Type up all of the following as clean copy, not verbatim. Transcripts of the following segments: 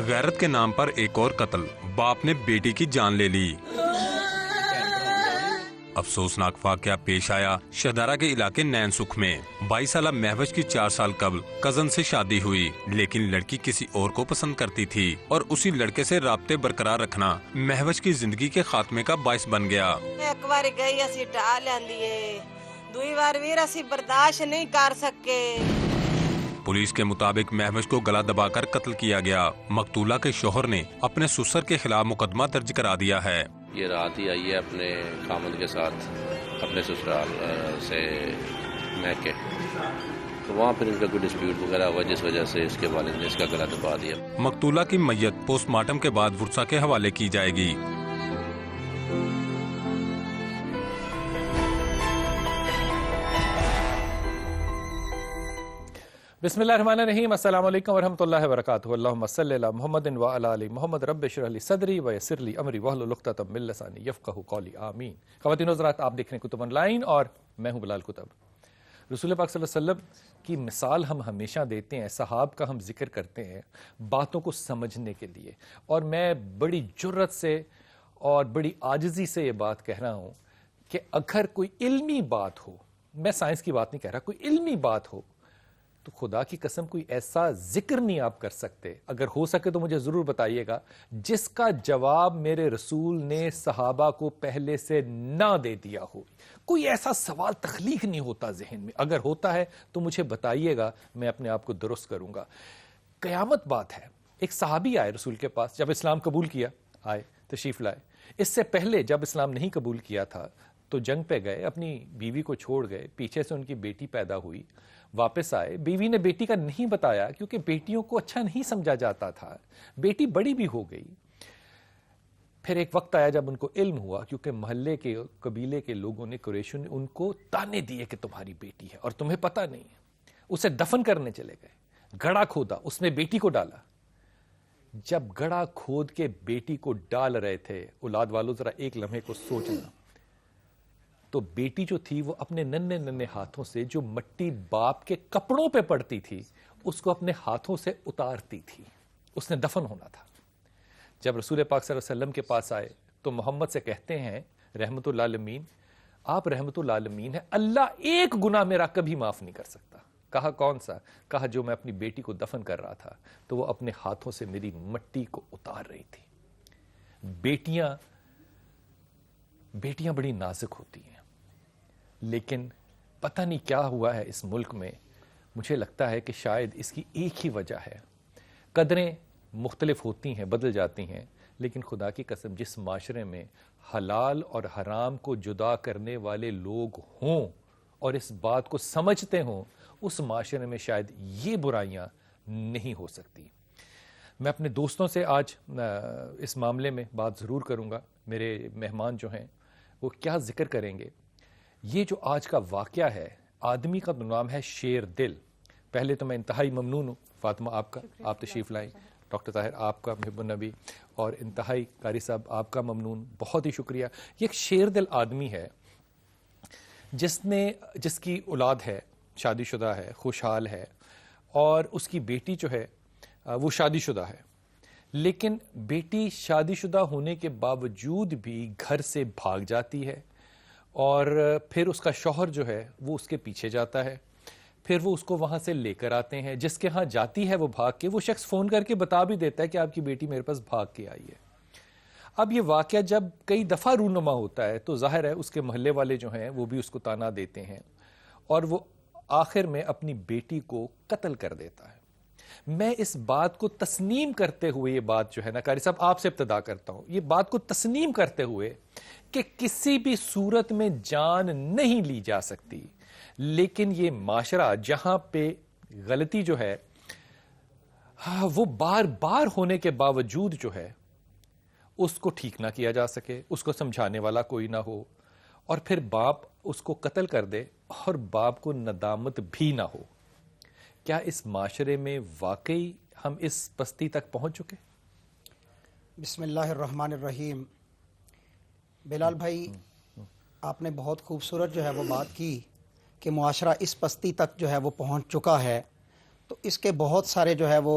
غیرت کے نام پر ایک اور قتل، باپ نے بیٹی کی جان لے لی۔ افسوسناک واقعہ پیش آیا شہدارہ کے علاقے نین سکھ میں۔ 22 سالہ مہوش کی 4 سال قبل کزن سے شادی ہوئی، لیکن لڑکی کسی اور کو پسند کرتی تھی اور اسی لڑکے سے رابطے برقرار رکھنا مہوش کی زندگی کے خاتمے کا باعث بن گیا۔ ایک بار گئی اسی ٹا لیندی، دوئی بار ویر اسی برداشت نہیں کر سکے۔ پولیس کے مطابق مہوش کو گلا دبا کر قتل کیا گیا۔ مقتولہ کے شوہر نے اپنے سسر کے خلاف مقدمہ درج کرا دیا ہے۔ یہ رات ہی آئی ہے اپنے خامد کے ساتھ اپنے سسرال سے میکے، تو وہاں پھر ان کا کوئی ڈسپیوٹ وغیرہ ہوا جس وجہ سے اس کے والد نے اس کا گلا دبا دیا۔ مقتولہ کی میت پوسٹ مارٹم کے بعد ورثہ کے حوالے کی جائے گی۔ بسم اللہ الرحمن الرحیم، السلام علیکم ورحمۃ اللہ وبرکاتہ۔ اللہم صلی علی محمد وعلی آل محمد، رب اشرح لی صدری ویسر لی امری واحلل عقدۃ من لسانی یفقہوا قولی، آمین۔ خواتین و حضرات، آپ دیکھ رہے ہیں کتب آن لائن اور میں ہوں بلال کتب۔ رسول پاک صلی اللہ علیہ وسلم کی مثال ہم ہمیشہ دیتے ہیں، صحاب کا ہم ذکر کرتے ہیں باتوں کو سمجھنے کے لیے، اور میں بڑی جرت سے اور بڑی عاجزی سے یہ بات کہہ رہا ہوں کہ اگر کوئی علمی بات ہو، میں سائنس کی بات نہیں کہہ رہا، کوئی علمی بات ہو تو خدا کی قسم کوئی ایسا ذکر نہیں آپ کر سکتے، اگر ہو سکے تو مجھے ضرور بتائیے گا، جس کا جواب میرے رسول نے صحابہ کو پہلے سے نہ دے دیا ہو۔ کوئی ایسا سوال تخلیق نہیں ہوتا ذہن میں، اگر ہوتا ہے تو مجھے بتائیے گا، میں اپنے آپ کو درست کروں گا۔ قیامت بات ہے، ایک صحابی آئے رسول کے پاس، جب اسلام قبول کیا آئے تشریف لائے۔ اس سے پہلے جب اسلام نہیں قبول کیا تھا تو جنگ پہ گئے، اپنی بیوی کو چھوڑ گئے، پیچھے سے ان کی بیٹی پیدا ہوئی، واپس آئے، بیوی نے بیٹی کا نہیں بتایا کیونکہ بیٹیوں کو اچھا نہیں سمجھا جاتا تھا، بیٹی بڑی بھی ہو گئی۔ پھر ایک وقت آیا جب ان کو علم ہوا، کیونکہ محلے کے قبیلے کے لوگوں نے، قریشوں نے ان کو تانے دیے کہ تمہاری بیٹی ہے اور تمہیں پتہ نہیں ہے۔ اسے دفن کرنے چلے گئے، گڑھا کھودا، اس میں بیٹی کو ڈالا۔ جب گڑھا کھود کے بیٹی کو ڈال رہے تھے، اولاد والوں ذرا ایک لمحے کو سوچنا، تو بیٹی جو تھی وہ اپنے ننھے ننھے ہاتھوں سے جو مٹی باپ کے کپڑوں پہ پڑتی تھی اس کو اپنے ہاتھوں سے اتارتی تھی، اس نے دفن ہونا تھا۔ جب رسول پاک صلی اللہ علیہ وسلم کے پاس آئے تو محمد سے کہتے ہیں رحمت اللہ عالمین، آپ رحمت اللہ عالمین ہیں، اللہ ایک گناہ میرا کبھی معاف نہیں کر سکتا۔ کہا کون سا؟ کہا جو میں اپنی بیٹی کو دفن کر رہا تھا تو وہ اپنے ہاتھوں سے میری مٹی کو اتار رہی تھی۔ بیٹیاں بڑی نازک ہوتی ہیں، لیکن پتہ نہیں کیا ہوا ہے اس ملک میں، مجھے لگتا ہے کہ شاید اس کی ایک ہی وجہ ہے، قدریں مختلف ہوتی ہیں، بدل جاتی ہیں، لیکن خدا کی قسم جس معاشرے میں حلال اور حرام کو جدا کرنے والے لوگ ہوں اور اس بات کو سمجھتے ہوں، اس معاشرے میں شاید یہ برائیاں نہیں ہو سکتی۔ میں اپنے دوستوں سے آج اس معاملے میں بات ضرور کروں گا، میرے مہمان جو ہیں وہ کیا ذکر کریں گے۔ یہ جو آج کا واقعہ ہے، آدمی کا نام ہے شیر دل۔ پہلے تو میں انتہائی ممنون ہوں فاطمہ آپ کا، آپ تشریف لائیں، ڈاکٹر طاہر آپ کا، محب النبی، اور انتہائی قاری صاحب آپ کا ممنون، بہت ہی شکریہ۔ یہ ایک شیر دل آدمی ہے جس کی اولاد ہے، شادی شدہ ہے، خوشحال ہے، اور اس کی بیٹی جو ہے وہ شادی شدہ ہے، لیکن بیٹی شادی شدہ ہونے کے باوجود بھی گھر سے بھاگ جاتی ہے، اور پھر اس کا شوہر جو ہے وہ اس کے پیچھے جاتا ہے، پھر وہ اس کو وہاں سے لے کر آتے ہیں، جس کے ہاں جاتی ہے وہ بھاگ کے، وہ شخص فون کر کے بتا بھی دیتا ہے کہ آپ کی بیٹی میرے پاس بھاگ کے آئی ہے۔ اب یہ واقعہ جب کئی دفعہ رونما ہوتا ہے تو ظاہر ہے اس کے محلے والے جو ہیں وہ بھی اس کو تانا دیتے ہیں، اور وہ آخر میں اپنی بیٹی کو قتل کر دیتا ہے۔ میں اس بات کو تسلیم کرتے ہوئے، یہ بات جو ہے نا قاری صاحب آپ سے ابتدا کرتا ہوں، یہ بات کو تسلیم کرتے ہوئے کہ کسی بھی صورت میں جان نہیں لی جا سکتی، لیکن یہ معاشرہ جہاں پہ غلطی جو ہے وہ بار بار ہونے کے باوجود جو ہے اس کو ٹھیک نہ کیا جا سکے، اس کو سمجھانے والا کوئی نہ ہو، اور پھر باپ اس کو قتل کر دے اور باپ کو ندامت بھی نہ ہو، کیا اس معاشرے میں واقعی ہم اس پستی تک پہنچ چکے؟ بسم اللہ الرحمن الرحیم۔ بلال بھائی، آپ نے بہت خوبصورت جو ہے وہ بات کی کہ معاشرہ اس پستی تک جو ہے وہ پہنچ چکا ہے، تو اس کے بہت سارے جو ہے وہ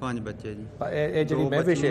5 ਬੱਚੇ ਜੀ। ਇਹ ਜਿਹੜੀ ਮਹਿਵਿਸ਼ ਹੈ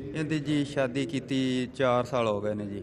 ਇਹਦੀ ਜੀ ਸ਼ਾਦੀ ਕੀਤੀ 4 ਸਾਲ ਹੋ ਗਏ ਨੇ ਜੀ।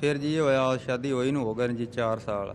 ਫਿਰ ਜੀ ਇਹ ਹੋਇਆ ਸ਼ਾਦੀ ਹੋਈ ਨੂੰ ਹੋ ਗਏ ਨੇ ਜੀ 4 ਸਾਲ।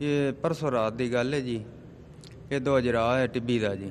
ਇਹ ਪਰਸੋਂ ਰਾਤ ਦੀ ਗੱਲ ਹੈ ਜੀ। ਇਹ ਦੋ ਅਜਰਾ ਹੈ ਟਿੱਬੀ ਦਾ ਜੀ।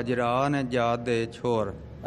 ਅਜਰਾ ਨੇ ਜਾਤ ਦੇ ਛੋਰ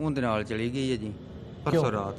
ਉਹਦੇ ਨਾਲ ਚਲੀ ਗਈ ਹੈ ਜੀ ਪਰਸੋਂ ਰਾਤ।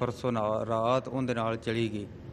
ਪਰਸੋਂ ਰਾਤ ਉਹਦੇ ਨਾਲ ਚਲੀ ਗਈ।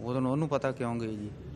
ਉਦੋਂ ਉਹਨੂੰ ਪਤਾ ਕਿਉਂ ਗਈ ਜੀ।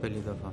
ਪਹਿਲੀ ਦਫਾ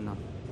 ਨਾ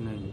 ਨਹੀਂ ਜੀ।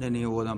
ਨਹੀਂ ਨਹੀਂ ਉਹ ਤਾਂ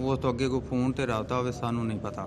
ਉਸ ਤੋਂ ਅੱਗੇ ਕੋਈ ਫੋਨ ਤੇ ਰਾਬਤਾ ਹੋਵੇ ਸਾਨੂੰ ਨਹੀਂ ਪਤਾ।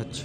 ਅੱਛਾ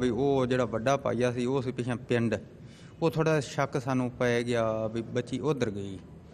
ਵੀ ਉਹ ਜਿਹੜਾ ਵੱਡਾ ਪਾਈਆ ਸੀ ਉਹ ਸੀ ਪਿੱਛੇ ਪਿੰਡ। ਉਹ ਥੋੜਾ ਸ਼ੱਕ ਸਾਨੂੰ ਪੈ ਗਿਆ ਵੀ ਬੱਚੀ ਉਧਰ ਗਈ।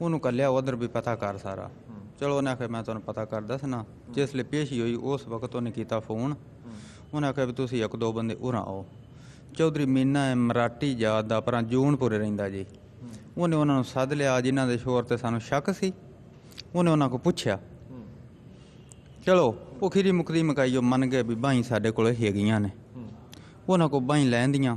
ਉਹਨੂੰ ਕੱਲਿਆ ਉਧਰ ਵੀ ਪਤਾ ਕਰ ਸਾਰਾ। ਚਲੋ ਉਹਨੇ ਆਖਿਆ ਮੈਂ ਤੁਹਾਨੂੰ ਪਤਾ ਕਰ ਦੱਸਣਾ। ਜਿਸ ਲਈ ਪੇਸ਼ੀ ਹੋਈ ਉਸ ਵਕਤ ਉਹਨੇ ਕੀਤਾ ਫੋਨ। ਉਹਨੇ ਆਖਿਆ ਵੀ ਤੁਸੀਂ 1-2 ਬੰਦੇ ਉਰਾਂ ਆਓ। ਚੌਧਰੀ ਮੀਨਾ ਹੈ ਮਰਾਠੀ ਜਾਤ ਦਾ ਪਰ ਜੂਨਪੁਰੇ ਰਹਿੰਦਾ ਜੀ। ਉਹਨੇ ਉਹਨਾਂ ਨੂੰ ਸੱਦ ਲਿਆ ਜਿਨ੍ਹਾਂ ਦੇ ਸ਼ੋਰ ਤੇ ਸਾਨੂੰ ਸ਼ੱਕ ਸੀ। ਉਹਨੇ ਉਹਨਾਂ ਕੋਲ ਪੁੱਛਿਆ। ਚਲੋ ਉਹ ਖੀਰੀ ਮੁਕਦੀ ਮਕਾਈ ਉਹ ਮੰਨ ਗਏ ਵੀ ਬਾਈ ਸਾਡੇ ਕੋਲ ਹੈਗੀਆਂ ਨੇ। ਉਹਨਾਂ ਕੋਲ ਬਾਈ ਲੈਂਦੀਆਂ।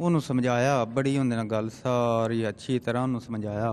ਉਹਨੂੰ ਸਮਝਾਇਆ ਬੜੀ ਉਹਦੇ ਨਾਲ ਗੱਲ ਸਾਰੀ ਅੱਛੀ ਤਰ੍ਹਾਂ ਉਹਨੂੰ ਸਮਝਾਇਆ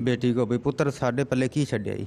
ਬੇਟੀ ਕੋ ਵੀ ਪੁੱਤਰ ਸਾਡੇ ਪੱਲੇ ਕੀ ਛੱਡਿਆ ਈ।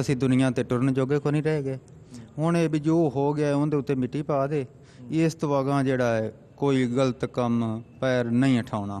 ਅਸੀਂ ਦੁਨੀਆ ਤੇ ਟੁਰਨ ਜੋਗੇ ਕੋ ਨਹੀਂ ਰਹਿ ਗਏ। ਹੁਣ ਇਹ ਵੀ ਜੋ ਹੋ ਗਿਆ ਉਹਦੇ ਉੱਤੇ ਮਿੱਟੀ ਪਾ ਦੇ। ਇਸ ਤੋਂ ਅਗਾਂਹ ਜਿਹੜਾ ਹੈ ਕੋਈ ਗਲਤ ਕੰਮ ਪੈਰ ਨਹੀਂ ਉਠਾਉਣਾ।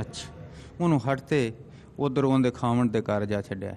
ਅੱਛਾ ਉਹਨੂੰ ਹਟਤੇ ਉਧਰ ਉਹਦੇ ਖਾਵਣ ਦੇ ਘਰ ਜਾ ਛੱਡਿਆ।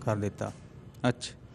ਕਰ ਦਿੱਤਾ। ਅੱਛਾ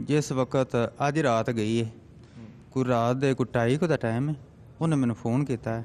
ਜਿਸ ਵਕਤ ਅੱਜ ਰਾਤ ਗਈ ਹੈ ਕੋਈ ਰਾਤ ਦੇ ਕੋਈ 2:30 ਦਾ ਟਾਈਮ ਹੈ ਉਹਨੇ ਮੈਨੂੰ ਫੋਨ ਕੀਤਾ ਹੈ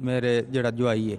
ਮੇਰੇ ਜਿਹੜਾ ਜਵਾਈ ਹੈ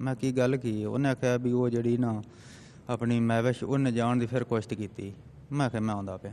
ਮੈਂ ਕੀ ਗੱਲ ਕੀ ਹੈ? ਉਹਨੇ ਆਖਿਆ ਵੀ ਉਹ ਜਿਹੜੀ ਨਾ ਆਪਣੀ ਮਹਿਵਿਸ਼ ਉਹਨੇ ਜਾਣ ਦੀ ਫਿਰ ਕੋਸ਼ਿਸ਼ ਕੀਤੀ। ਮੈਂ ਆਖਿਆ ਮੈਂ ਆਉਂਦਾ ਪਿਆ।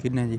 ਕਿੰਨੇ ਜੀ?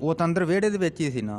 ਉਹ ਤਾਂ ਅੰਦਰ ਵਿਹੜੇ ਦੇ ਵਿੱਚ ਹੀ ਸੀ ਨਾ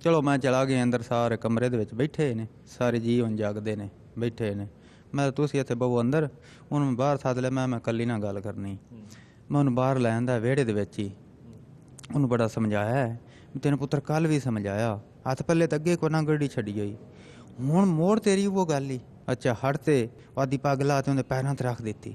ਚਲੋ ਮੈਂ ਚਲਾ ਗਿਆ ਅੰਦਰ। ਸਾਰੇ ਕਮਰੇ ਦੇ ਵਿੱਚ ਬੈਠੇ ਨੇ ਸਾਰੇ ਜੀ ਹੁਣ ਜਾਗਦੇ ਨੇ ਬੈਠੇ ਨੇ। ਮੈਂ ਤੁਸੀਂ ਇੱਥੇ ਬਹੂ ਅੰਦਰ। ਉਹਨੂੰ ਮੈਂ ਬਾਹਰ ਸੱਦ ਲਿਆ। ਮੈਂ ਇਕੱਲੀ ਨਾਲ ਗੱਲ ਕਰਨੀ। ਮੈਂ ਉਹਨੂੰ ਬਾਹਰ ਲੈ ਆਂਦਾ ਵਿਹੜੇ ਦੇ ਵਿੱਚ ਹੀ। ਉਹਨੂੰ ਬੜਾ ਸਮਝਾਇਆ ਹੈ ਵੀ ਤੈਨੂੰ ਪੁੱਤਰ ਕੱਲ ਵੀ ਸਮਝਾਇਆ ਹੱਥ ਪੱਲੇ ਤਾਂ ਅੱਗੇ ਕੋ ਨਾ ਗੱਡੀ ਛੱਡੀ ਹੋਈ। ਹੁਣ ਮੋੜ ਤੇਰੀ ਉਹ ਗੱਲ ਹੀ। ਅੱਛਾ ਹਟ ਤੇ ਆਦੀ ਪੱਗ ਲਾ ਤੇ ਉਹਦੇ ਪੈਰਾਂ ਤੇ ਰੱਖ ਦਿੱਤੀ।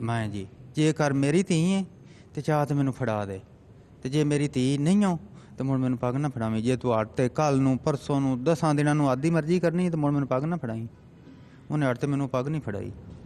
ਮੈਂ ਜੀ ਜੇਕਰ ਮੇਰੀ ਧੀ ਹੈ ਤੇ ਚਾਹ ਤੇ ਮੈਨੂੰ ਫੜਾ ਦੇ ਤੇ ਜੇ ਮੇਰੀ ਧੀ ਨਹੀਂ ਹੋ ਤੇ ਮੁੜ ਮੈਨੂੰ ਪੱਗ ਨਾ ਫੜਾਵੀਂ। ਜੇ ਤੂੰ ਹਟ ਤੇ ਕੱਲ ਨੂੰ ਪਰਸੋਂ ਨੂੰ 10 ਦਿਨਾਂ ਨੂੰ ਆਦੀ ਮਰਜ਼ੀ ਕਰਨੀ ਤੇ ਮੁੜ ਮੈਨੂੰ ਪੱਗ ਨਾ ਫੜਾਈ। ਉਹਨੇ ਹਟ ਤੇ ਮੈਨੂੰ ਪੱਗ ਨਹੀਂ ਫੜਾਈ।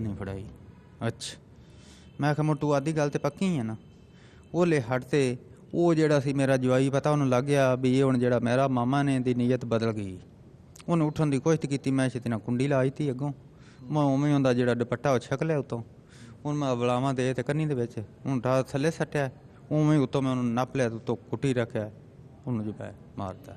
ਨਹੀਂ ਫੜਾਈ। ਅੱਛਾ ਮੈਂ ਕਿਹਾ ਮੁੜ ਤੂੰ ਆਦੀ ਗੱਲ ਤੇ ਪੱਕੀ ਹੈ ਨਾ। ਉਹ ਲੈ ਹਟ ਤੇ ਉਹ ਜਿਹੜਾ ਸੀ ਮੇਰਾ ਜਵਾਈ ਪਤਾ ਉਹਨੂੰ ਲੱਗ ਗਿਆ ਵੀ ਇਹ ਹੁਣ ਜਿਹੜਾ ਮੇਰਾ ਮਾਮਾ ਨੇ ਦੀ ਨੀਅਤ ਬਦਲ ਗਈ। ਉਹਨੇ ਉੱਠਣ ਦੀ ਕੋਸ਼ਿਸ਼ ਕੀਤੀ। ਮੈਂ ਛੇਤੀ ਨਾਲ ਕੁੰਡੀ ਲਾਈ ਤੀ ਅੱਗੋਂ। ਮੈਂ ਉਵੇਂ ਹੁੰਦਾ ਜਿਹੜਾ ਦੁਪੱਟਾ ਉਹ ਛਕ ਲਿਆ ਉਤੋਂ। ਹੁਣ ਮੈਂ ਬਲਾਵਾਂ ਦੇ ਤੇ ਕੰਨੀ ਦੇ ਵਿੱਚ ਹੁਣ ਠਾ ਥੱਲੇ ਸੱਟਿਆ। ਉਵੇਂ ਉੱਤੋਂ ਮੈਂ ਉਹਨੂੰ ਨੱਪ ਲਿਆ ਤੇ ਉੱਤੋਂ ਕੁੱਟੀ ਰੱਖਿਆ। ਉਹਨੂੰ ਜੋ ਪੈ ਮਾਰਤਾ।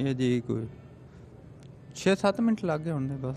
ਇਹ ਜੀ ਕੋਈ 6-7 ਮਿੰਟ ਲੱਗ ਗਏ ਹੁੰਦੇ ਬਸ।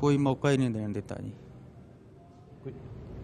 ਕੋਈ ਮੌਕਾ ਹੀ ਨਹੀਂ ਦੇਣ ਦਿੱਤਾ ਜੀ।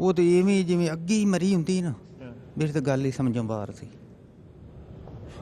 ਉਹ ਤੇ ਐਵੇਂ ਜਿਵੇਂ ਅੱਗੇ ਹੀ ਮਰੀ ਹੁੰਦੀ ਨਾ। ਮੇਰੀ ਤਾਂ ਗੱਲ ਹੀ ਸਮਝੋਂ ਬਾਹਰ ਸੀ।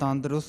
ਤੰਦਰੁਸਤ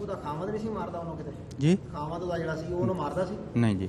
ਉਹਦਾ ਖਾਮਦ ਨਹੀਂ ਸੀ ਮਾਰਦਾ ਉਹਨੂੰ ਕਿਤੇ? ਜੀ ਖਾਮਦ ਉਹਦਾ ਜਿਹੜਾ ਸੀ ਉਹਨੂੰ ਮਾਰਦਾ ਸੀ? ਨਹੀਂ ਜੀ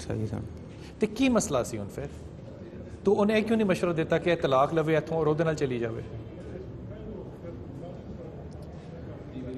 ਸਹੀ ਸਨ। ਤੇ ਕੀ ਮਸਲਾ ਸੀ ਹੁਣ ਫਿਰ? ਤੋ ਉਹਨੇ ਕਿਉਂ ਨਹੀਂ ਮਸ਼ਵਰਾ ਦਿੱਤਾ ਕਿ ਇਹ ਤਲਾਕ ਲਵੇ ਇੱਥੋਂ ਔਰ ਉਹਦੇ ਨਾਲ ਚਲੀ ਜਾਵੇ?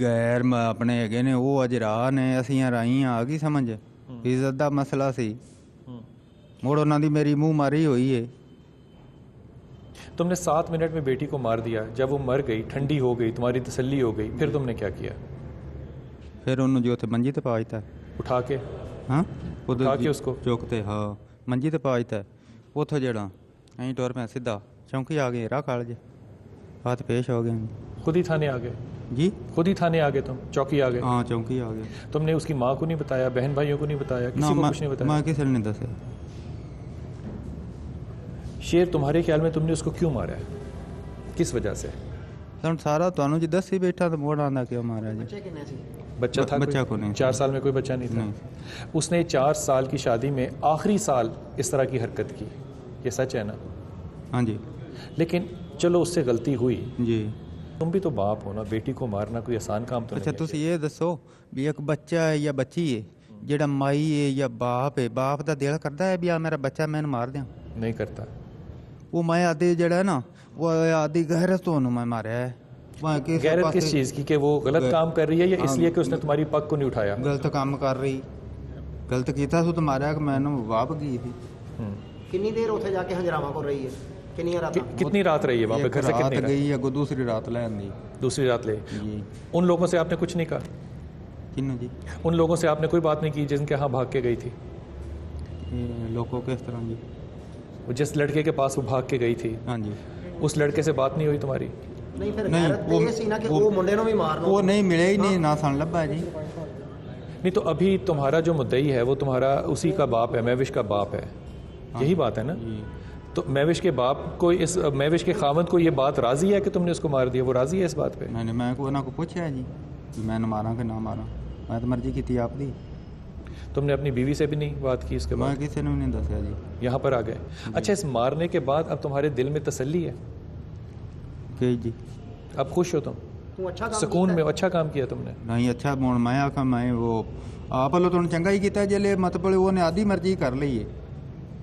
ਗੈਰ ਆਪਣੇ ਹੈਗੇ ਨੇ ਉਹ ਅਜਰਾ ਨੇ ਅਸੀਂ ਰਾਈ ਆ ਗਈ ਸਮਝ। ਇੱਜ਼ਤ ਦਾ ਮਸਲਾ ਸੀ। ਮੁੜ ਉਹਨਾਂ ਦੀ ਮੇਰੀ ਮੂੰਹ ਮਾਰੀ ਹੋਈ ਏ। تم نے 7 منٹ میں بیٹی کو مار دیا, جب وہ مر گئی, ٹھنڈی ہو گئی, تمہاری تسلی ہو گئی, پھر تم نے کیا کیا؟ پھر انہوں جو اتنے منجی تے پا دیتا ہے, اٹھا کے, ہاں اٹھا کے اس کو چوکتے, ہاں منجی تے پا دیتا ہے. اتوں جڑا این ٹور پہ سیدھا چونکی آ گئے, راہ کھال جے ہاتھ پیش ہو گئے. خود ہی تھانے آ گئے؟ جی خود ہی تھانے آ گئے, تم چوکی آ گئے؟ ہاں چونکی آ گئے. تم نے اس کی ماں کو نہیں بتایا, بہن بھائیوں کو نہیں بتایا, کسی کو کچھ نہیں بتایا؟ میں کسی نے نہیں دسیا. شیر, تمہارے خیال میں تم نے اس کو کیوں مارا ہے, کس وجہ سے؟ سن سارا تانوں جی دس ہی بیٹھا تو موڑ آندا کیوں مارا جی. بچہ تھا؟ بچہ کو نہیں. 4 سال میں کوئی بچہ نہیں تھا. اس نے 4 سال کی شادی میں آخری سال اس طرح کی حرکت کی, یہ سچ ہے نا؟ ہاں جی. لیکن چلو اس سے غلطی ہوئی, جی تم بھی تو باپ ہو نا, بیٹی کو مارنا کوئی آسان کام تو اچھا نہیں ہے. تسی یہ دسو بھی ایک بچہ ہے یا بچی ہے, جڑا مائی ہے یا باپ ہے, باپ دا دل کردا ہے بھی آ میرا بچہ میں مار دیاں؟ نہیں کرتا. وہ میں آدھی جڑا ہے نا, وہ آدھی غیرت تو میں ماریا ہے. غیرت کس چیز کی, کہ وہ غلط کام کر رہی ہے یا اس لیے کہ اس نے تمہاری پگ کو نہیں اٹھایا؟ غلط کام کر رہی, غلط کیتا سو تو ماریا کہ میں نے واپ گئی تھی. کنی دیر اتنے جا کے ہنجراواں کو رہی ہے, کتنی رات رہی ہے وہاں پہ, گھر سے کتنی رات گئی, اگو دوسری رات لے آندی. دوسری رات لے. جی. ان لوگوں سے آپ نے کچھ نہیں کہا؟ کنو جی؟ ان لوگوں سے آپ نے کوئی بات نہیں کی جن کے ہاں بھاگ کے گئی تھی؟ لوگوں کس طرح جی؟ جس لڑکے کے پاس وہ بھاگ کے گئی تھی, ہاں جی. اس لڑکے سے بات نہیں ہوئی تمہاری؟ وہ نہیں ملے ہی نہیں, نہ سن لبا جی. نہیں تو ابھی تمہارا جو مدعی ہے وہ تمہارا اسی کا باپ ہے, مہوش کا باپ ہے, یہی بات ہے نا؟ تو مہوش کے باپ کو, اس مہوش کے خاوند کو یہ بات راضی ہے کہ تم نے اس کو مار دیا؟ وہ راضی ہے اس بات پہ؟ میں کو انہوں کو پوچھا ہے جی میں نے مارا کہ نہ مارا, میں تو مرضی کی تھی آپ دی. تم نے اپنی بیوی سے بھی نہیں بات کی اس کے بعد؟ میں کسی نے بھی نہیں دسیا جی. یہاں پر آ گئے. اچھا, اس مارنے کے بعد اب تمہارے دل میں تسلی ہے کہ جی اب خوش ہو تم سکون میں؟ اچھا کام کیا تم نے. نہیں اچھا میں آخا میں وہ آپ لو تو چنگا ہی کیتا جلے مطلب وہ نے آدھی مرضی کر لی ہے.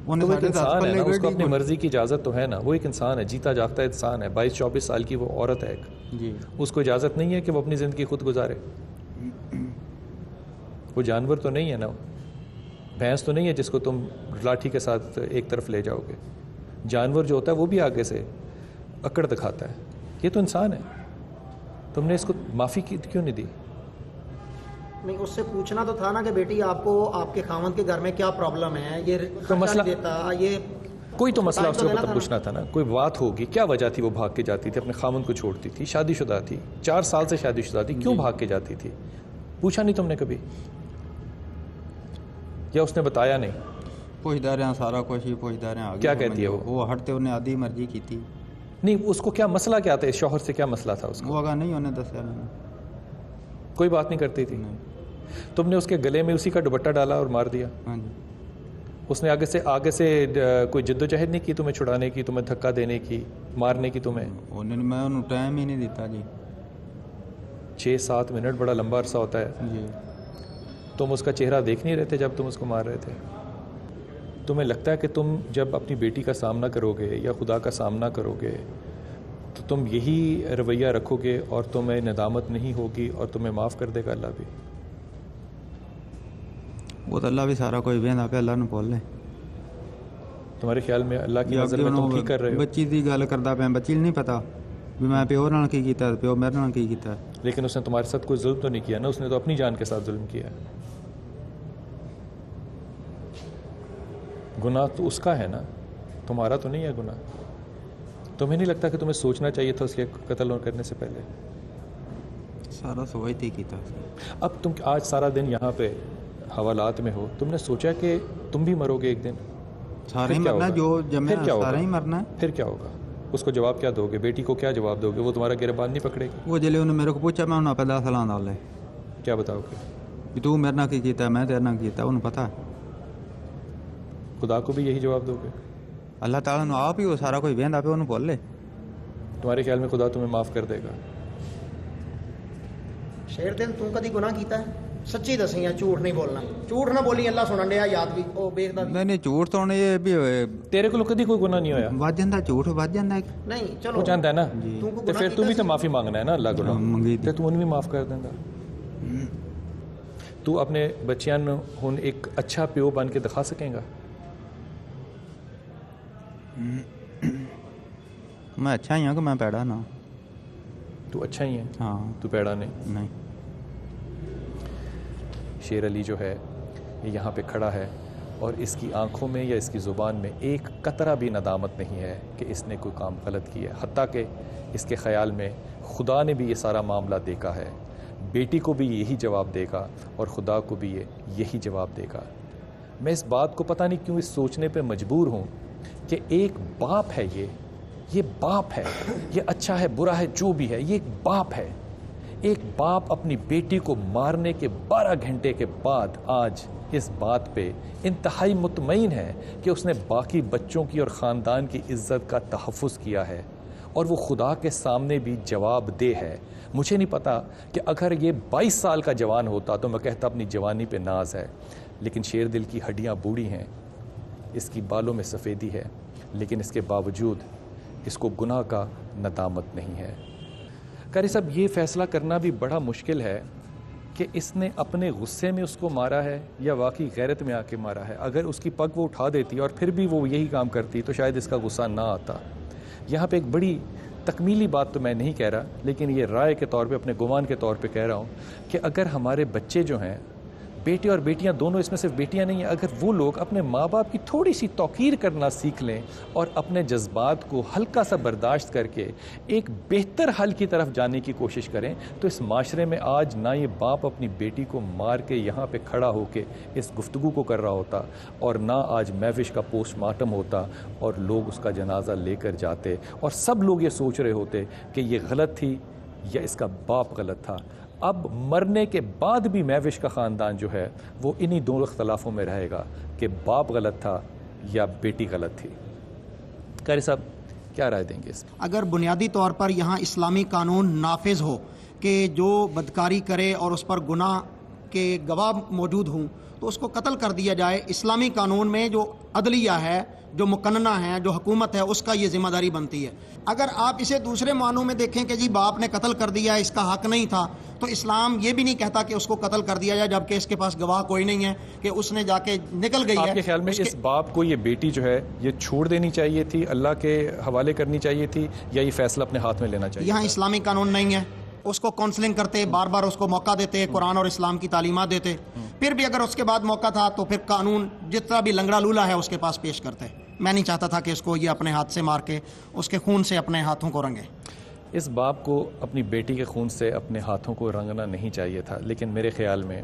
وہ ایک انسان ہے نا, اس کو اپنی مرضی کی اجازت تو ہے نا, وہ ایک انسان ہے, جیتا جاگتا انسان ہے, 22-24 سال کی وہ عورت ہے ایک جی. اس کو اجازت نہیں ہے کہ وہ اپنی زندگی خود گزارے. وہ جانور تو نہیں ہے نا, بھینس تو نہیں ہے جس کو تم لاٹھی کے ساتھ ایک طرف لے جاؤ گے. جانور جو ہوتا ہے وہ بھی آگے سے اکڑ دکھاتا ہے, یہ تو انسان ہے. تم نے اس کو معافی کیوں نہیں دی؟ نہیں, اس سے پوچھنا تو تھا نا کہ بیٹی آپ کو آپ کے خاوند کے گھر میں کیا پرابلم ہے, یہ مسئلہ دیتا, یہ کوئی تو مسئلہ اس کو پوچھنا تھا نا, کوئی بات ہوگی, کیا وجہ تھی وہ بھاگ کے جاتی تھی, اپنے خاوند کو چھوڑتی تھی, شادی شدہ تھی, 4 سال سے شادی شدہ تھی, کیوں بھاگ کے جاتی تھی؟ پوچھا نہیں تم نے کبھی, یا اس نے بتایا نہیں؟ پوچھتا رہے سارا کچھ ہی پوچھتا رہے. کیا کہتی ہے وہ ہٹتے انہیں آدھی مرضی کی تھی. نہیں, اس کو کیا مسئلہ کیا تھا, اس شوہر سے کیا مسئلہ تھا اس کو؟ وہ اگر نہیں انہیں دسیا, کوئی بات نہیں کرتی تھی. تم نے اس کے گلے میں اسی کا دوپٹہ ڈالا اور مار دیا. ہاں جی. اس نے آگے سے کوئی جد و جہد نہیں کی تمہیں چھڑانے کی, تمہیں دھکا دینے کی, مارنے کی تمہیں؟ میں انہوں ٹائم ہی نہیں دیتا جی. 6-7 منٹ بڑا لمبا عرصہ ہوتا ہے جی. تم اس کا چہرہ دیکھ نہیں رہے تھے جب تم اس کو مار رہے تھے؟ تمہیں لگتا ہے کہ تم جب اپنی بیٹی کا سامنا کرو گے یا خدا کا سامنا کرو گے تو تم یہی رویہ رکھو گے اور تمہیں ندامت نہیں ہوگی اور تمہیں معاف کر دے گا اللہ بھی؟ وہ تو اللہ بھی سارا کوئی وہدا پہ, اللہ نے بول لے. تمہارے خیال میں اللہ کی نظر میں تم ٹھیک کر رہے ہو؟ بچی دی گل کردا پیا, بچی نہیں پتا بھی میں پیو نال کی کیتا, پیو میرے نال کی کیتا. لیکن اس نے تمہارے ساتھ کوئی ظلم تو نہیں کیا نا, اس نے تو اپنی جان کے ساتھ ظلم کیا ہے. گناہ تو اس کا ہے نا, تمہارا تو نہیں ہے گناہ. تمہیں نہیں لگتا کہ تمہیں سوچنا چاہیے تھا اس کے قتل کرنے سے پہلے؟ سارا سوچتے کیتا. اب تم آج سارا دن یہاں پہ حوالات میں ہو, تم نے سوچا کہ تم بھی مرو گے ایک دن؟ سارے ہی مرنا, جو جمع سارا ہی مرنا. پھر کیا ہوگا؟ اس کو جواب کیا دو گے؟ بیٹی کو کیا جواب دو گے؟ وہ تمہارا گربان نہیں پکڑے گی؟ وہ جلے انہوں نے میرے کو پوچھا, میں انہوں نے 10 سال ڈالے. کیا بتاؤ گے کہ تو میرے نال کی کیتا, میں تیرے نال کیتا, انہوں پتا ہے. خدا کو بھی یہی جواب دو گے؟ اللہ تعالیٰ نے آپ ہی وہ سارا کوئی وہدا پہ, انہوں بول لے. تمہارے خیال میں خدا تمہیں معاف کر دے گا؟ شیر دل تو کدی گناہ کیتا ہے؟ سچی دسی ہے, جھوٹ نہیں بولنا. جھوٹ نہ بولی, اللہ سنن دیا, یاد بھی او بیخدا نہیں. جھوٹ تو یہ بھی تیرے کو کدی کوئی گناہ نہیں ہویا؟ وج جاندا جھوٹ, وج جاندا نہیں. چلو وہ جانتا ہے نا, تو پھر تو بھی تو معافی مانگنا ہے نا اللہ کو, تے تو انہیں بھی معاف کر دیں گا. تو اپنے بچیاں نوں ہن ایک اچھا پیو بن کے دکھا سکیں گا؟ میں اچھا ہی ہوں کہ میں پیڑا نہ تو اچھا ہی ہے، ہاں تو پیڑا نہیں. نہیں. شیر علی جو ہے یہ یہاں پہ کھڑا ہے اور اس کی آنکھوں میں یا اس کی زبان میں ایک قطرہ بھی ندامت نہیں ہے کہ اس نے کوئی کام غلط کیا ہے، حتیٰ کہ اس کے خیال میں خدا نے بھی یہ سارا معاملہ دیکھا ہے، بیٹی کو بھی یہی جواب دے گا اور خدا کو بھی یہی جواب دے گا. میں اس بات کو پتہ نہیں کیوں اس سوچنے پہ مجبور ہوں کہ ایک باپ ہے، یہ باپ ہے، یہ اچھا ہے برا ہے جو بھی ہے، یہ ایک باپ ہے. ایک باپ اپنی بیٹی کو مارنے کے 12 گھنٹے کے بعد آج اس بات پہ انتہائی مطمئن ہے کہ اس نے باقی بچوں کی اور خاندان کی عزت کا تحفظ کیا ہے اور وہ خدا کے سامنے بھی جواب دہ ہے. مجھے نہیں پتا کہ اگر یہ 22 سال کا جوان ہوتا تو میں کہتا اپنی جوانی پہ ناز ہے، لیکن شیر دل کی ہڈیاں بوڑھی ہیں، اس کی بالوں میں سفیدی ہے، لیکن اس کے باوجود اس کو گناہ کا ندامت نہیں ہے. قاری صاحب یہ فیصلہ کرنا بھی بڑا مشکل ہے کہ اس نے اپنے غصے میں اس کو مارا ہے یا واقعی غیرت میں آ کے مارا ہے. اگر اس کی پگ وہ اٹھا دیتی اور پھر بھی وہ یہی کام کرتی تو شاید اس کا غصہ نہ آتا. یہاں پہ ایک بڑی تکمیلی بات تو میں نہیں کہہ رہا، لیکن یہ رائے کے طور پہ اپنے گمان کے طور پہ کہہ رہا ہوں کہ اگر ہمارے بچے جو ہیں، بیٹے اور بیٹیاں دونوں، اس میں صرف بیٹیاں نہیں ہیں، اگر وہ لوگ اپنے ماں باپ کی تھوڑی سی توقیر کرنا سیکھ لیں اور اپنے جذبات کو ہلکا سا برداشت کر کے ایک بہتر حل کی طرف جانے کی کوشش کریں تو اس معاشرے میں آج نہ یہ باپ اپنی بیٹی کو مار کے یہاں پہ کھڑا ہو کے اس گفتگو کو کر رہا ہوتا اور نہ آج مہوش کا پوسٹ مارٹم ہوتا اور لوگ اس کا جنازہ لے کر جاتے اور سب لوگ یہ سوچ رہے ہوتے کہ یہ غلط تھی یا اس کا باپ غلط تھا. اب مرنے کے بعد بھی مہوش کا خاندان جو ہے وہ انہی دونوں اختلافوں میں رہے گا کہ باپ غلط تھا یا بیٹی غلط تھی. قاری صاحب کیا رائے دیں گے اس میں؟ اگر بنیادی طور پر یہاں اسلامی قانون نافذ ہو کہ جو بدکاری کرے اور اس پر گناہ کے گواہ موجود ہوں تو اس کو قتل کر دیا جائے. اسلامی قانون میں جو عدلیہ ہے، جو مقننہ ہے، جو حکومت ہے، اس کا یہ ذمہ داری بنتی ہے. اگر آپ اسے دوسرے معنوں میں دیکھیں کہ جی باپ نے قتل کر دیا، اس کا حق نہیں تھا، تو اسلام یہ بھی نہیں کہتا کہ اس کو قتل کر دیا جائے جبکہ اس کے پاس گواہ کوئی نہیں ہے کہ اس نے جا کے نکل گئی ہے. آپ کے خیال میں اس باپ کو یہ بیٹی جو ہے یہ چھوڑ دینی چاہیے تھی، اللہ کے حوالے کرنی چاہیے تھی، یا یہ فیصلہ اپنے ہاتھ میں لینا چاہیے؟ یہاں اسلامی قانون نہیں ہے. اس کو کاؤنسلنگ کرتے، بار بار اس کو موقع دیتے، قرآن اور اسلام کی تعلیمات دیتے، پھر بھی اگر اس کے بعد موقع تھا تو پھر قانون جتنا بھی لنگڑا لولا ہے اس کے پاس پیش کرتے. میں نہیں چاہتا تھا کہ اس کو یہ اپنے ہاتھ سے مار کے اس کے خون سے اپنے ہاتھوں کو رنگے. اس باپ کو اپنی بیٹی کے خون سے اپنے ہاتھوں کو رنگنا نہیں چاہیے تھا، لیکن میرے خیال میں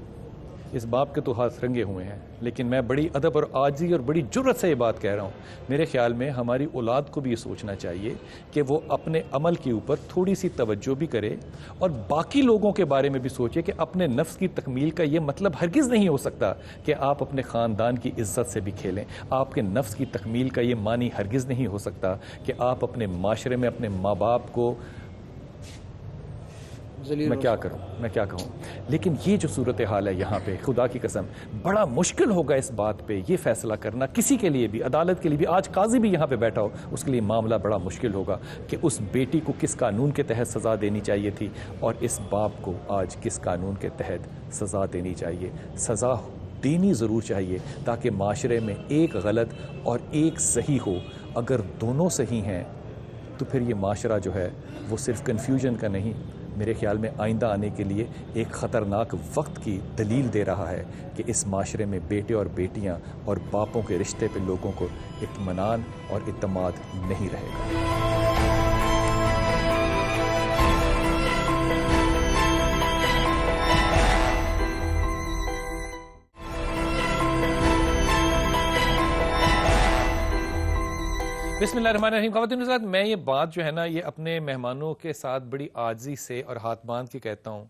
اس باپ کے تو ہاتھ رنگے ہوئے ہیں. لیکن میں بڑی ادب اور عاجزی اور بڑی جرأت سے یہ بات کہہ رہا ہوں، میرے خیال میں ہماری اولاد کو بھی یہ سوچنا چاہیے کہ وہ اپنے عمل کے اوپر تھوڑی سی توجہ بھی کرے اور باقی لوگوں کے بارے میں بھی سوچے کہ اپنے نفس کی تکمیل کا یہ مطلب ہرگز نہیں ہو سکتا کہ آپ اپنے خاندان کی عزت سے بھی کھیلیں. آپ کے نفس کی تکمیل کا یہ معنی ہرگز نہیں ہو سکتا کہ آپ اپنے معاشرے میں اپنے ماں باپ کو میں کیا کہوں. لیکن یہ جو صورتحال ہے یہاں پہ، خدا کی قسم بڑا مشکل ہوگا اس بات پہ یہ فیصلہ کرنا کسی کے لیے بھی، عدالت کے لیے بھی. آج قاضی بھی یہاں پہ بیٹھا ہو اس کے لیے معاملہ بڑا مشکل ہوگا کہ اس بیٹی کو کس قانون کے تحت سزا دینی چاہیے تھی اور اس باپ کو آج کس قانون کے تحت سزا دینی چاہیے. سزا دینی ضرور چاہیے تاکہ معاشرے میں ایک غلط اور ایک صحیح ہو. اگر دونوں صحیح ہیں تو پھر یہ معاشرہ جو ہے وہ صرف کنفیوژن کا نہیں، میرے خیال میں آئندہ آنے کے لیے ایک خطرناک وقت کی دلیل دے رہا ہے کہ اس معاشرے میں بیٹے اور بیٹیاں اور باپوں کے رشتے پہ لوگوں کو اطمینان اور اعتماد نہیں رہے گا. بسم اللہ الرحمن الرحیم. خواتین و حضرات، میں یہ بات جو ہے نا یہ اپنے مہمانوں کے ساتھ بڑی عاجزی سے اور ہاتھ باندھ کے کہتا ہوں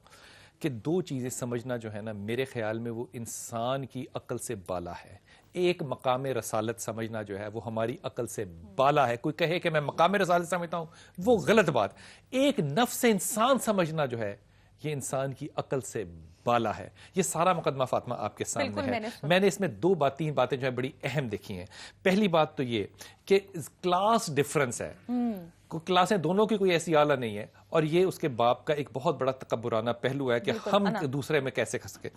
کہ دو چیزیں سمجھنا جو ہے نا میرے خیال میں وہ انسان کی عقل سے بالا ہے. ایک مقام رسالت سمجھنا جو ہے وہ ہماری عقل سے بالا ہے. کوئی کہے کہ میں مقام رسالت سمجھتا ہوں وہ غلط بات. ایک نفس انسان سمجھنا جو ہے یہ انسان کی عقل سے بالا ہے. یہ سارا مقدمہ فاطمہ آپ کے سامنے ہے. میں نے اس میں تین باتیں جو ہے بڑی اہم دیکھی ہیں. پہلی بات تو یہ کہ کلاس ڈیفرنس ہے، کلاسیں دونوں کی کوئی ایسی اعلیٰ نہیں ہے اور یہ اس کے باپ کا ایک بہت بڑا تکبرانہ پہلو ہے کہ ہم دوسرے میں کیسے کھس گئے.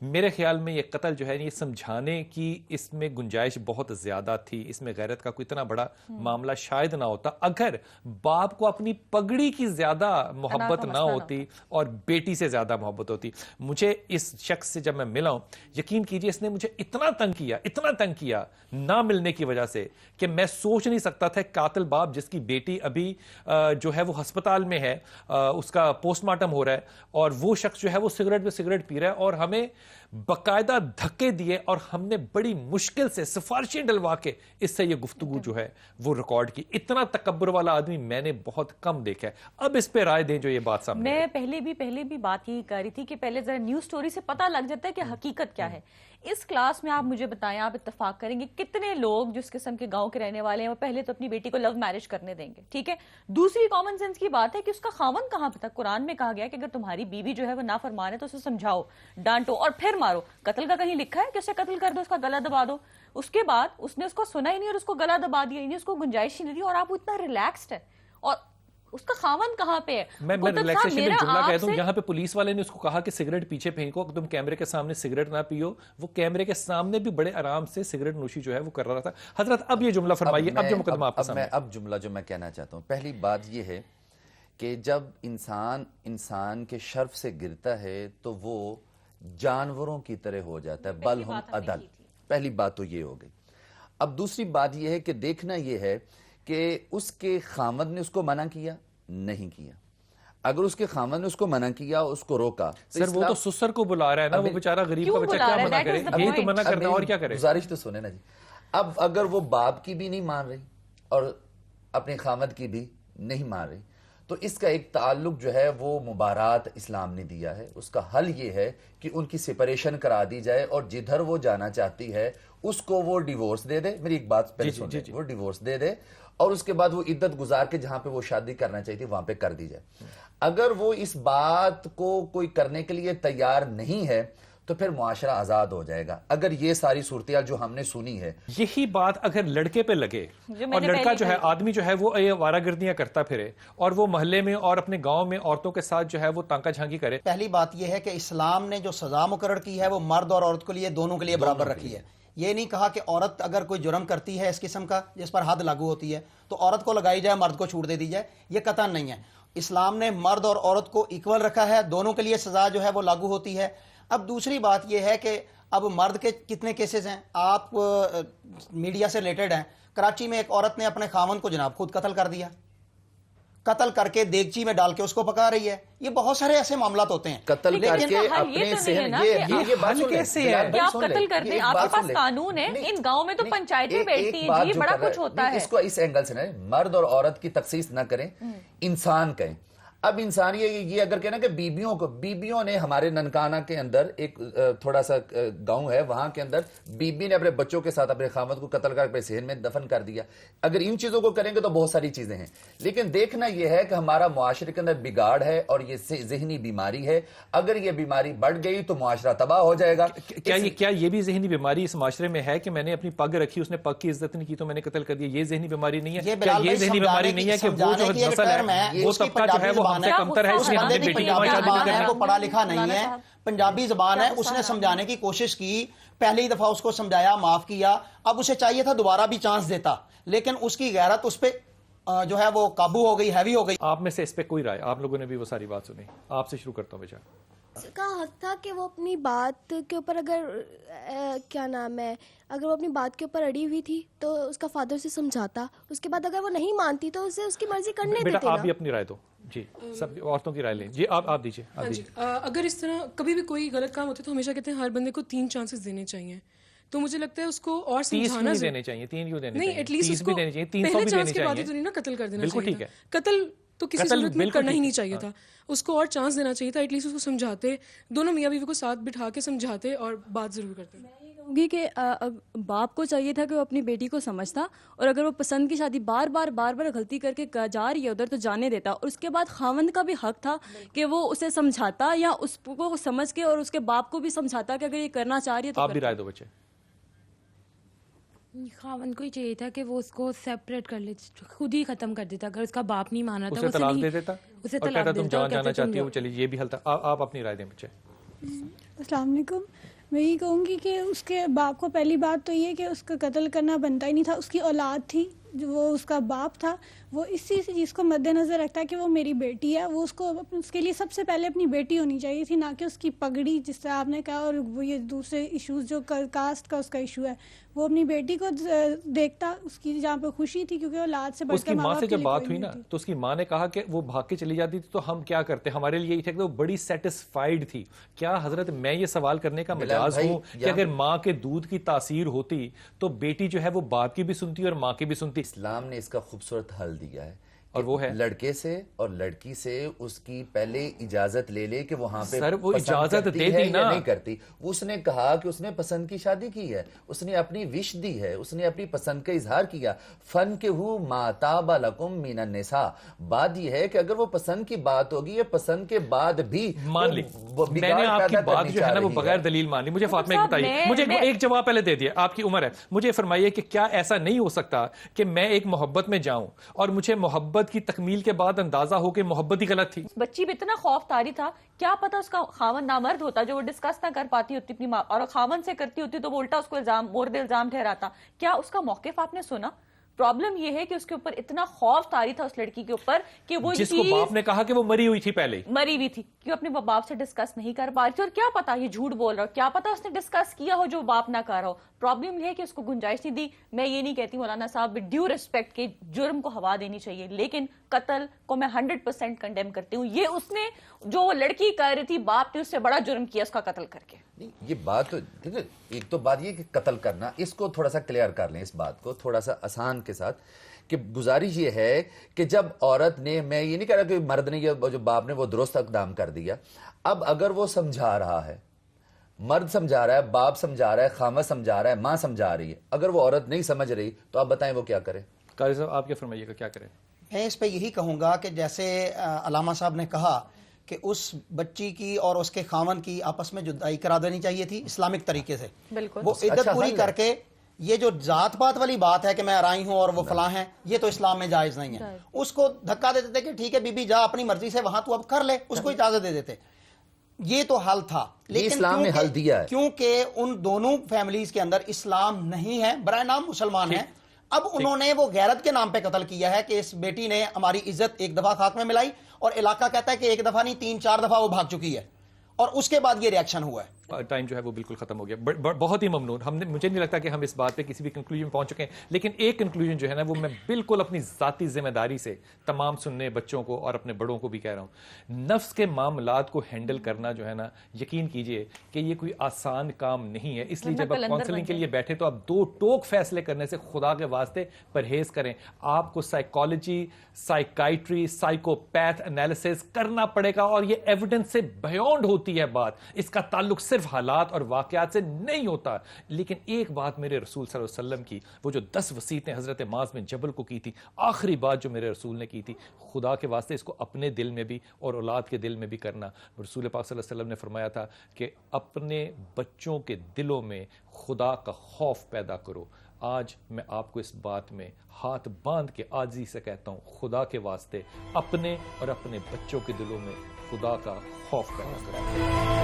میرے خیال میں یہ قتل جو ہے یہ سمجھانے کی اس میں گنجائش بہت زیادہ تھی. اس میں غیرت کا کوئی اتنا بڑا معاملہ شاید نہ ہوتا اگر باپ کو اپنی پگڑی کی زیادہ محبت نہ ہوتی اور بیٹی سے زیادہ محبت ہوتی. مجھے اس شخص سے جب میں ملا ہوں, یقین کیجئے اس نے مجھے اتنا تنگ کیا نہ ملنے کی وجہ سے کہ میں سوچ نہیں سکتا تھا قاتل باپ جس کی بیٹی ابھی جو ہے وہ ہسپتال میں ہے, اس کا پوسٹ مارٹم ہو رہا ہے, اور وہ شخص جو ہے وہ سگریٹ پہ سگریٹ پی رہا ہے, اور ہمیں باقاعدہ دھکے دیے اور ہم نے بڑی مشکل سے سفارشیں ڈلوا کے اس سے یہ گفتگو جو ہے وہ ریکارڈ کی. اتنا تکبر والا آدمی میں نے بہت کم دیکھا ہے. اب اس پہ رائے دیں جو یہ بات سامنے. میں پہلے بھی بات یہی کر رہی تھی کہ پہلے ذرا نیوز سٹوری سے پتہ لگ جاتا ہے کہ حقیقت کیا ہے. اس کلاس میں آپ مجھے بتائیں, آپ اتفاق کریں گے کتنے لوگ جس قسم کے گاؤں کے رہنے والے ہیں وہ پہلے تو اپنی بیٹی کو لو میرج کرنے دیں گے, ٹھیک ہے. دوسری کامن سینس کی بات ہے کہ اس کا خاوند کہاں پہ تھا. قرآن میں کہا گیا کہ اگر تمہاری بیوی جو ہے وہ نافرمان ہے تو اسے سمجھاؤ, ڈانٹو اور پھر مارو. قتل کا کہیں لکھا ہے کہ اسے قتل کر دو, اس کا گلا دبا دو. اس کے بعد اس نے اس کو سنا ہی نہیں اور اس کو گلا دبا دیا, اس کو گنجائش ہی نہیں دی, اور آپ اتنا ریلیکسڈ ہے. اور اس کا خاوند کہاں پہ ہے؟ میں ریلیکسیشن میں جملہ کہتا ہوں, یہاں پہ پولیس والے نے اس کو کہا کہ سگریٹ پیچھے پھینکو, تم کیمرے کے سامنے سگریٹ نہ پیو. وہ کیمرے کے سامنے بھی بڑے آرام سے سگریٹ نوشی جو ہے وہ کر رہا تھا. حضرت اب یہ جملہ فرمائیے, اب جو مقدمہ آپ کے سامنے. اب جملہ جو میں کہنا چاہتا ہوں, پہلی بات یہ ہے کہ جب انسان کے شرف سے گرتا ہے تو وہ جانوروں کی طرح ہو جاتا ہے, بل ہم عدل. پہلی بات تو یہ ہو گئی. اب دوسری بات یہ ہے کہ دیکھنا یہ ہے کہ اس کے خامد نے اس کو منع کیا نہیں کیا. اگر اس کے خامد نے اس کو منع کیا, اس کو روکا, سر وہ تو سسر کو بلا رہا ہے نا, وہ بیچارہ غریب کا بچہ کیا منع کرے, یہی تو منع کرنا, اور کیا کرے. گزارش تو سنے نا جی. اب اگر وہ باپ کی بھی نہیں مان رہی اور اپنے خامد کی بھی نہیں مان رہی, تو اس کا ایک تعلق جو ہے وہ مبارات اسلام نے دیا ہے. اس کا حل یہ ہے کہ ان کی سپریشن کرا دی جائے, اور جدھر وہ جانا چاہتی ہے اس کو وہ ڈیورس دے دے. میری ایک بات پہلے سن لیں, وہ ڈیورس دے دے, اور اس کے بعد وہ عدت گزار کے جہاں پہ وہ شادی کرنا چاہیے تھی وہاں پہ کر دی جائے. اگر وہ اس بات کو کوئی کرنے کے لیے تیار نہیں ہے تو پھر معاشرہ آزاد ہو جائے گا. اگر یہ ساری صورتحال جو ہم نے سنی ہے, یہی بات اگر لڑکے پہ لگے اور لڑکا جو ہے آدمی جو ہے وہ آوارہ گردیاں کرتا پھرے اور وہ محلے میں اور اپنے گاؤں میں عورتوں کے ساتھ جو ہے وہ تانکا جھانکی کرے. پہلی بات یہ ہے کہ اسلام نے جو سزا مقرر کی ہے وہ مرد اور عورت کے لیے, دونوں کے لیے برابر رکھی ہے. یہ نہیں کہا کہ عورت اگر کوئی جرم کرتی ہے اس قسم کا جس پر حد لاگو ہوتی ہے تو عورت کو لگائی جائے, مرد کو چھوٹ دے دی جائے, یہ قطعا نہیں ہے. اسلام نے مرد اور عورت کو ایکول رکھا ہے, دونوں کے لیے سزا جو ہے وہ لاگو ہوتی ہے. اب دوسری بات یہ ہے کہ اب مرد کے کتنے کیسز ہیں, آپ میڈیا سے ریلیٹڈ ہیں. کراچی میں ایک عورت نے اپنے خاوند کو جناب خود قتل کر دیا, قتل کر کے دیگچی میں ڈال کے اس کو پکا رہی ہے. یہ بہت سارے ایسے معاملات ہوتے ہیں. قتل کر کے اپنے صحن, یہ بات کیسے ہے کہ آپ قتل کرتے ہیں, آپ کے پاس قانون ہے, ان گاؤں میں تو پنچایتیں بیٹھتی ہیں جی, بڑا کچھ ہوتا ہے. اس کو اس اینگل سے نہ مرد اور عورت کی تخصیص نہ کریں, انسان کہیں. اب انسان یہ اگر کہنا کہ بیبیوں نے, ہمارے ننکانہ کے اندر ایک تھوڑا سا گاؤں ہے, وہاں کے اندر بیبی نے اپنے بچوں کے ساتھ اپنے خامد کو قتل کر اپنے صحن میں دفن کر دیا. اگر ان چیزوں کو کریں گے تو بہت ساری چیزیں ہیں, لیکن دیکھنا یہ ہے کہ ہمارا معاشرے کے اندر بگاڑ ہے اور یہ ذہنی بیماری ہے. اگر یہ بیماری بڑھ گئی تو معاشرہ تباہ ہو جائے گا. کیا یہ بھی ذہنی بیماری اس معاشرے میں ہے کہ میں نے اپنی پگ رکھی, اس نے پگ کی عزت نہیں کی تو میں نے قتل کر دیا؟ یہ ذہنی بیماری نہیں ہے؟ کیا یہ ذہنی بیماری نہیں ہے کہ وہ جو نسل ہے وہ طبقہ جو ہے وہ ہم سے کمتر ہے, اس لیے ہم نے بیٹی کی ماں شادی نہیں کرنا؟ وہ پڑھا لکھا نہیں ہے, پنجابی زبان ہے, اس نے سمجھانے کی کوشش کی, پہلی دفعہ اس کو سمجھایا, معاف کیا. اب اسے چاہیے تھا دوبارہ بھی چانس دیتا, لیکن اس کی غیرت اس پہ جو ہے وہ قابو ہو گئی, ہیوی ہو گئی. آپ میں سے اس پہ کوئی رائے؟ آپ لوگوں نے بھی وہ ساری بات سنی, آپ سے شروع کرتا ہوں. بیچارہ کا حق تھا کہ وہ اپنی بات کے اوپر اگر وہ اپنی بات کے اوپر اڑی ہوئی تھی تو اس کا فادر سے سمجھاتا, اس کے بعد اگر وہ نہیں مانتی تو اسے اس کی مرضی کرنے دیتے. بیٹا آپ بھی اپنی رائے دو جی, سب عورتوں کی رائے لیں جی. آپ دیجیے. اگر اس طرح کبھی بھی کوئی غلط کام ہوتا ہے تو ہمیشہ کہتے ہیں ہر بندے کو 3 چانسز دینے چاہیے. تو مجھے لگتا ہے اس کو اور سمجھانا دینے چاہیے, 3 کیوں دینے نہیں, ایٹ لیسٹ اس کو پہلے چانس کے بعد تو نہیں نا قتل کر دینا چاہیے. قتل تو کسی صورت میں کرنا ہی نہیں چاہیے تھا, اس کو اور چانس دینا چاہیے تھا. ایٹ لیسٹ اس کو سمجھاتے, دونوں میاں بیوی کو ساتھ بٹھا کے سمجھاتے اور بات ضرور کرتے. میں یہ کہوں گی کہ باپ کو چاہیے تھا کہ وہ اپنی بیٹی کو سمجھتا, اور اگر وہ پسند کی شادی بار بار غلطی کر کے جا رہی ہے ادھر تو جانے دیتا, اور اس کے بعد خاوند کا بھی حق تھا کہ وہ اسے سمجھاتا یا اس کو سمجھ کے اور اس کے باپ کو بھی سمجھاتا کہ اگر یہ کرنا چاہ رہی ہے تو. آپ بھی رائے دو بچے. خاوند کو ہی چاہیے تھا کہ وہ اس کو سیپریٹ کر لے, خود ہی ختم کر دیتا. اگر اس کا باپ نہیں مانا تھا اسے طلاق دے دیتا, اسے اور کہتا تم جان جانا چاہتی ہو, چلیے یہ بھی حل تھا. آپ اپنی رائے دیں بچے. السلام علیکم. میں یہی کہوں گی کہ اس کے باپ کو پہلی بات تو یہ کہ اس کا قتل کرنا بنتا ہی نہیں تھا. اس کی اولاد تھی, جو وہ اس کا باپ تھا, وہ اسی چیز کو مد نظر رکھتا ہے کہ وہ میری بیٹی ہے. وہ اس کے لیے سب سے پہلے اپنی بیٹی ہونی چاہیے تھی, نہ کہ اس کی پگڑی جس طرح آپ نے کہا, اور وہ یہ دوسرے ایشوز جو کاسٹ کا اس کا ایشو ہے. وہ اپنی بیٹی کو دیکھتا, اس کی جہاں پہ خوشی تھی, کیونکہ اولاد سے بڑھ کر اس کی ماں سے جب بات ہوئی نا تو اس کی ماں نے کہا کہ وہ بھاگ کے چلی جاتی تھی تو ہم کیا کرتے, ہمارے لیے یہ تھا کہ وہ بڑی سیٹسفائیڈ تھی. کیا حضرت میں یہ سوال کرنے کا مجاز ہوں کہ اگر ماں کے دودھ کی تاثیر ہوتی تو بیٹی جو ہے وہ باپ کی بھی سنتی اور ماں کی بھی سنتی؟ اسلام نے اس کا خوبصورت حل دیا ہے, اور وہ ہے لڑکے سے اور لڑکی سے اس کی پہلے اجازت لے لے کہ وہاں پہ سر وہ اجازت دے دی نا, نہیں کرتی. اس نے کہا کہ اس نے پسند کی شادی کی ہے, اس نے اپنی وش دی ہے, اس نے اپنی پسند کا اظہار کیا. فن کے ہو ما طاب لکم من النساء. بات یہ ہے کہ اگر وہ پسند کی بات ہوگی, یہ پسند کے بعد بھی مان لی. میں نے آپ کی بات جو ہے نا وہ بغیر دلیل مان لی. مجھے فاطمہ ایک بتائیے, مجھے ایک جواب پہلے دے دیا, آپ کی عمر ہے, مجھے فرمائیے کہ کیا ایسا نہیں ہو سکتا کہ میں ایک محبت میں جاؤں اور مجھے محبت کی تکمیل کے بعد اندازہ ہو کہ محبت ہی غلط تھی؟ بچی بھی اتنا خوف طاری تھا, کیا پتا اس کا خاوند نامرد ہوتا جو وہ ڈسکس نہ کر پاتی ہوتی اپنی ماں, اور خاوند سے کرتی ہوتی تو وہ الٹا اس کو مورد الزام ٹھہراتا. کیا اس کا موقف آپ نے سنا؟ پرابلم یہ ہے کہ اس کے اوپر اتنا خوف طاری تھا اس لڑکی کے اوپر کہ وہ جس کو باپ نے کہا کہ وہ مری ہوئی تھی, پہلے مری ہوئی تھی, کیوں اپنے باپ سے ڈسکس نہیں کر پا رہی تھی. اور کیا پتا یہ جھوٹ بول رہا ہو, کیا پتا اس نے ڈسکس کیا ہو جو باپ نہ کر رہا ہو. پرابلم یہ ہے کہ اس کو گنجائش نہیں دی. میں یہ نہیں کہتی مولانا صاحب ود ڈیو ریسپیکٹ کہ جرم کو ہوا دینی چاہیے, لیکن قتل کو میں 100% کنڈیم کرتی ہوں. یہ اس نے جو وہ لڑکی کر رہی تھی, باپ نے اس سے بڑا جرم کیا اس کا قتل کر کے. یہ بات ایک تو بات یہ کہ قتل کرنا, اس کو تھوڑا سا کلیئر کر لیں, اس بات کو تھوڑا سا آسان کے ساتھ, کہ گزارش یہ ہے کہ جب عورت نے, میں یہ نہیں کہہ رہا کہ مرد نے جو باپ نے وہ درست اقدام کر دیا, اب اگر وہ سمجھا رہا ہے, مرد سمجھا رہا ہے, باپ سمجھا رہا ہے, خامد سمجھا رہا ہے, ماں سمجھا رہی ہے, اگر وہ عورت نہیں سمجھ رہی تو آپ بتائیں وہ کیا کرے؟ قاری صاحب آپ کیا فرمائیے گا, کیا کرے؟ میں اس پہ یہی کہوں گا کہ جیسے علامہ صاحب نے کہا کہ اس بچی کی اور اس کے خاوند کی آپس میں جدائی کرا دینی چاہیے تھی اسلامک طریقے سے. بالکل وہ عدت پوری کر کے, یہ جو ذات پات والی بات ہے کہ میں آرائی ہوں اور وہ فلاں ہیں, یہ تو اسلام میں جائز نہیں ہے. اس کو دھکا دے دیتے کہ ٹھیک ہے بی بی جا اپنی مرضی سے وہاں تو اب کر لے, اس کو اجازت دے دیتے. یہ تو حل تھا, لیکن اسلام نے حل دیا ہے کیونکہ ان دونوں فیملیز کے اندر اسلام نہیں ہے, برائے نام مسلمان ہیں. اب انہوں نے وہ غیرت کے نام پہ قتل کیا ہے کہ اس بیٹی نے ہماری عزت ایک دفعہ خاک میں ملائی, اور علاقہ کہتا ہے کہ ایک دفعہ نہیں 3-4 دفعہ وہ بھاگ چکی ہے, اور اس کے بعد یہ ریاکشن ہوا ہے. ٹائم جو ہے وہ بالکل ختم ہو گیا. بہت ہی ممنون. مجھے نہیں لگتا کہ ہم اس بات پہ کسی بھی کنکلوژن پہنچ چکے ہیں, لیکن ایک کنکلوژن جو ہے نا وہ میں بالکل اپنی ذاتی ذمہ داری سے تمام سننے بچوں کو اور اپنے بڑوں کو بھی کہہ رہا ہوں, نفس کے معاملات کو ہینڈل کرنا جو ہے نا, یقین کیجئے کہ یہ کوئی آسان کام نہیں ہے. اس لیے جب آپ کاؤنسلنگ کے لیے بیٹھے تو آپ 2 ٹوک فیصلے کرنے سے خدا کے واسطے پرہیز کریں. آپ کو سائیکالوجی, سائیکائٹری, سائیکوپیتھ انالیسس کرنا پڑے گا, اور یہ ایویڈنس سے بیونڈ ہوتی ہے بات. اس کا تعلق صرف حالات اور واقعات سے نہیں ہوتا. لیکن ایک بات میرے رسول صلی اللہ علیہ وسلم کی, وہ جو 10 وصیتیں حضرت معاذ بن جبل کو کی تھی, آخری بات جو میرے رسول نے کی تھی, خدا کے واسطے اس کو اپنے دل میں بھی اور اولاد کے دل میں بھی کرنا. رسول پاک صلی اللہ علیہ وسلم نے فرمایا تھا کہ اپنے بچوں کے دلوں میں خدا کا خوف پیدا کرو. آج میں آپ کو اس بات میں ہاتھ باندھ کے عاجزی سے کہتا ہوں, خدا کے واسطے اپنے اور اپنے بچوں کے دلوں میں خدا کا خوف پیدا کرو.